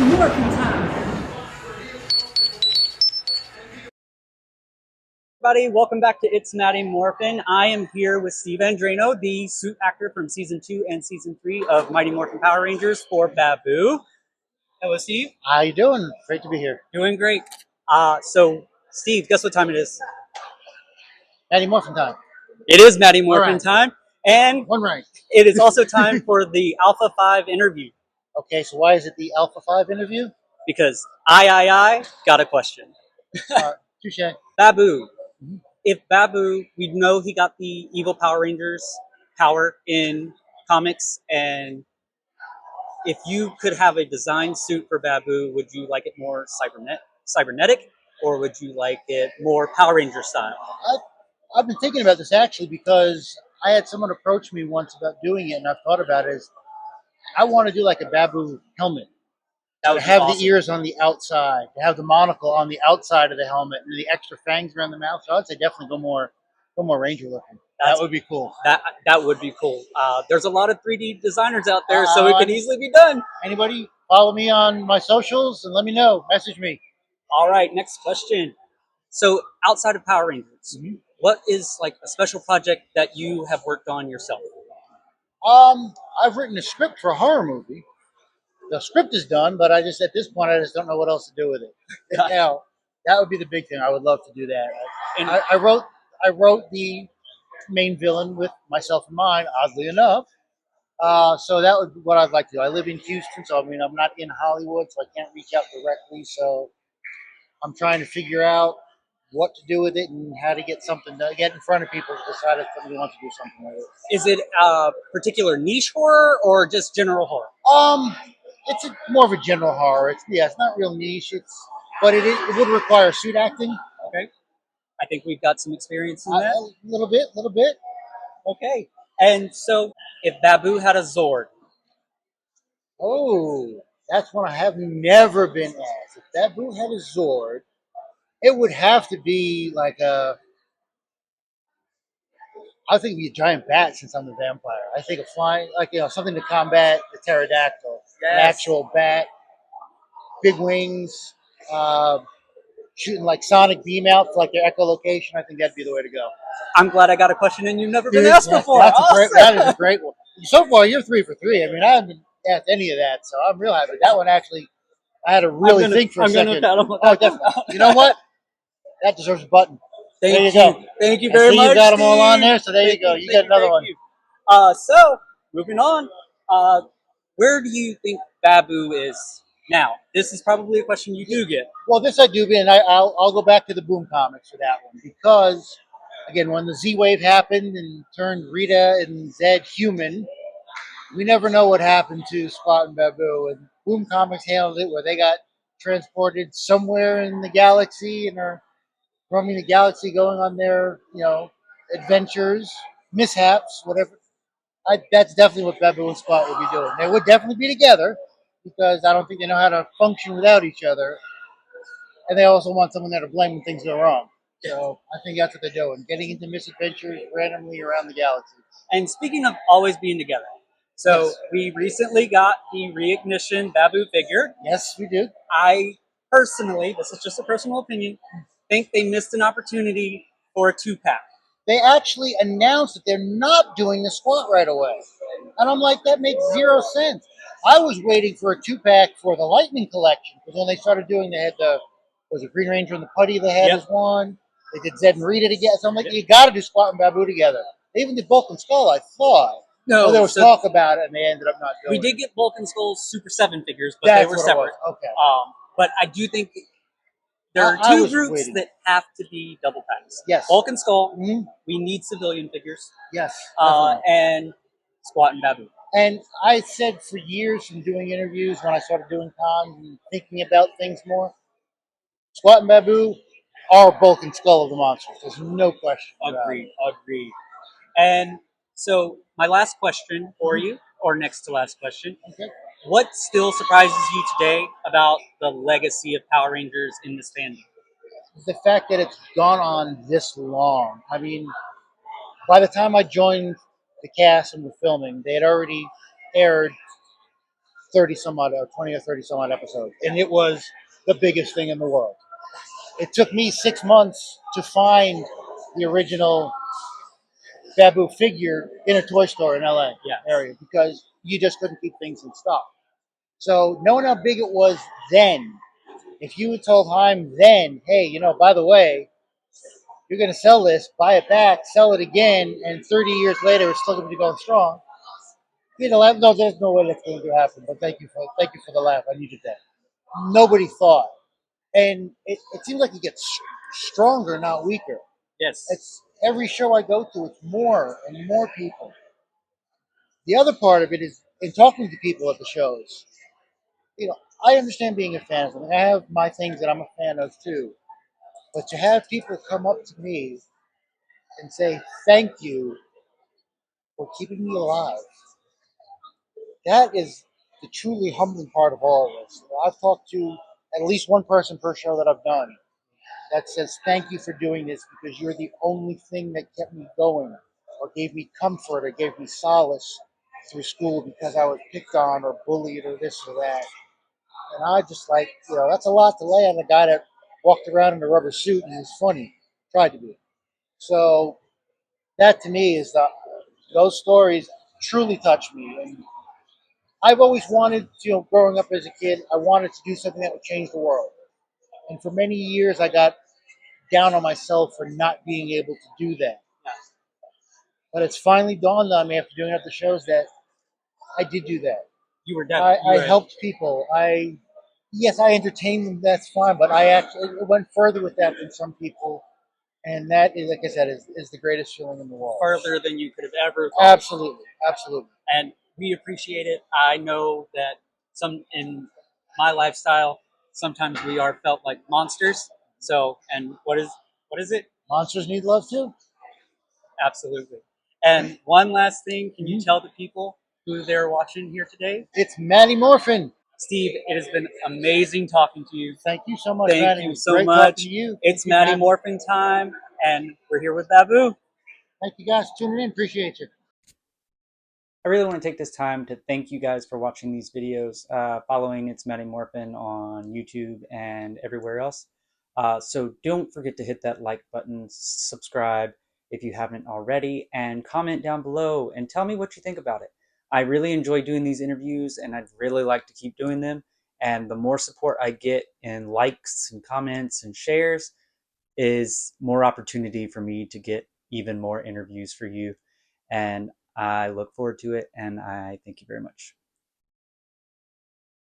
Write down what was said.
Mighty Morphin Time. Everybody, welcome back to It's Mighty Morphin. I am here with Steve Andreno, the suit actor from Season 2 and Season 3 of Mighty Morphin Power Rangers for Baboo. Hello, Steve. How you doing? Great to be here. Doing great. So, Steve, guess what time it is? Mighty Morphin time. It is Mighty Morphin right. time. And One rank. it is also time for the Alpha 5 interview. Okay, so why is it the Alpha 5 interview? Because I got a question. Touche. Baboo. If Baboo, we know he got the evil Power Rangers power in comics, and if you could have a design suit for Baboo, would you like it more cybernetic, or would you like it more Power Ranger style? I've been thinking about this actually because I had someone approach me once about doing it, and I've thought about it. I want to do like a Baboo helmet. That To would be have awesome. the ears on the outside, to have the monocle on the outside of the helmet, and the extra fangs around the mouth. So I'd say definitely go more Ranger looking. That would be cool. That would be cool. There's a lot of 3D designers out there, so it could easily be done. Anybody follow me on my socials and let me know. Message me. All right, next question. So outside of Power Rangers, what is like a special project that you have worked on yourself? I've written a script for a horror movie. The script is done, but at this point, I just don't know what else to do with it. Now, that would be the big thing. I would love to do that. And I wrote the main villain with myself in mind, oddly enough. So that would be what I'd like to do. I live in Houston, so I mean, I'm not in Hollywood, so I can't reach out directly. So I'm trying to figure out what to do with it and how to get something to get in front of people to decide if somebody wants to do something with it. Is it a particular niche horror or just general horror? It's more of a general horror. It's not real niche. But it would require suit acting. Okay, I think we've got some experience in that. A little bit. Okay, and so if Baboo had a Zord, Oh, that's one I have never been asked. If Baboo had a Zord, it would have to be like I think it'd be a giant bat since I'm the vampire. I think a flying, something to combat the pterodactyl. Yes. An actual bat, big wings, shooting like sonic beam out for like their echolocation. I think that'd be the way to go. I'm glad I got a question and you've never been asked before. That is a great one. So far, you're 3 for 3. I mean, I haven't been asked any of that, so I'm real happy. That one actually, I had to really think for a second. Oh, definitely. You know what? That deserves a button. There you go. Thank you very much. You got them all on there, so there you go. You got another one. So, moving on. Where do you think Baboo is now? This is probably a question you do get. Well, this I do, and I'll go back to the Boom comics for that one because, again, when the Z-Wave happened and turned Rita and Zed human, we never know what happened to Spot and Baboo. And Boom Comics handled it where they got transported somewhere in the galaxy and are roaming the galaxy, going on their, adventures, mishaps, whatever. That's definitely what Baboo and Spot would be doing. They would definitely be together because I don't think they know how to function without each other. And they also want someone there to blame when things go wrong. So I think that's what they're doing, getting into misadventures randomly around the galaxy. And speaking of always being together, so Yes. We recently got the Reignition Baboo figure. Yes, we do. I personally, this is just a personal opinion, think they missed an opportunity for a 2-pack. They actually announced that they're not doing the squat right away. And I'm like, that makes 0 sense. I was waiting for a 2-pack for the Lightning collection because when they started doing, they had was it Green Ranger and the Putty they had as one. They did Zed and Rita together. So I'm like, you got to do Squat and Baboo together. They even did Bulk and Skull, I thought. No, there was talk about it, and they ended up not doing it. We did get Bulk and Skull's Super 7 figures, but they were separate. Okay. But I do think there are two groups that have to be double packs. Yes. Bulk and Skull, we need civilian figures. Yes. And Squat and Baboo. And I said for years from doing interviews when I started doing cons and thinking about things more, Squat and Baboo are Bulk and Skull of the monsters. There's no question. Agreed. And so my last question for you, or next to last question, what still surprises you today about the legacy of Power Rangers in this fandom? The fact that it's gone on this long. I mean, by the time I joined the cast and the filming, they had already aired 30 some odd, or 20 or 30 some odd episodes. And it was the biggest thing in the world. It took me 6 months to find the original Baboo figure in a toy store in LA area because you just couldn't keep things in stock. So knowing how big it was then, if you had told Heim then, hey, by the way, you're going to sell this, buy it back, sell it again, and 30 years later it's still going to be going strong. No, there's no way that's going to happen. But thank you for the laugh. I needed that. Nobody thought, and it seems like it gets stronger, not weaker. Yes. It's every show I go to, it's more and more people. The other part of it is in talking to people at the shows. I understand being a fan of something. I have my things that I'm a fan of too. But to have people come up to me and say thank you for keeping me alive, that is the truly humbling part of all of this. I've talked to at least one person per show that I've done that says thank you for doing this because you're the only thing that kept me going or gave me comfort or gave me solace through school because I was picked on or bullied or this or that. And I just that's a lot to lay on a guy that walked around in a rubber suit and was funny, tried to be. So that to me is those stories truly touch me. And I've always wanted, growing up as a kid, I wanted to do something that would change the world. And for many years, I got down on myself for not being able to do that. But it's finally dawned on me after doing it at the shows that I did do that. You were definitely. I helped people. Yes, I entertained them. That's fine. But I actually went further with that than some people. And that is, like I said, is the greatest feeling in the world. Further than you could have ever thought. Absolutely. Absolutely. And we appreciate it. I know that some in my lifestyle, sometimes we are felt like monsters. So, and what is it? Monsters need love too. Absolutely. And one last thing, can you tell the people who they're watching here today? It's Mighty Morphin. Steve, it has been amazing talking to you. Thank you so much, Thank Maddie. you so Great much. talking to you. It's Mighty Morphin time, and we're here with Baboo. Thank you guys for tuning in. Appreciate you. I really want to take this time to thank you guys for watching these videos, following It's Mighty Morphin on YouTube and everywhere else. So don't forget to hit that like button, subscribe if you haven't already, and comment down below and tell me what you think about it. I really enjoy doing these interviews, and I'd really like to keep doing them. And the more support I get in likes and comments and shares is more opportunity for me to get even more interviews for you. And I look forward to it, and I thank you very much.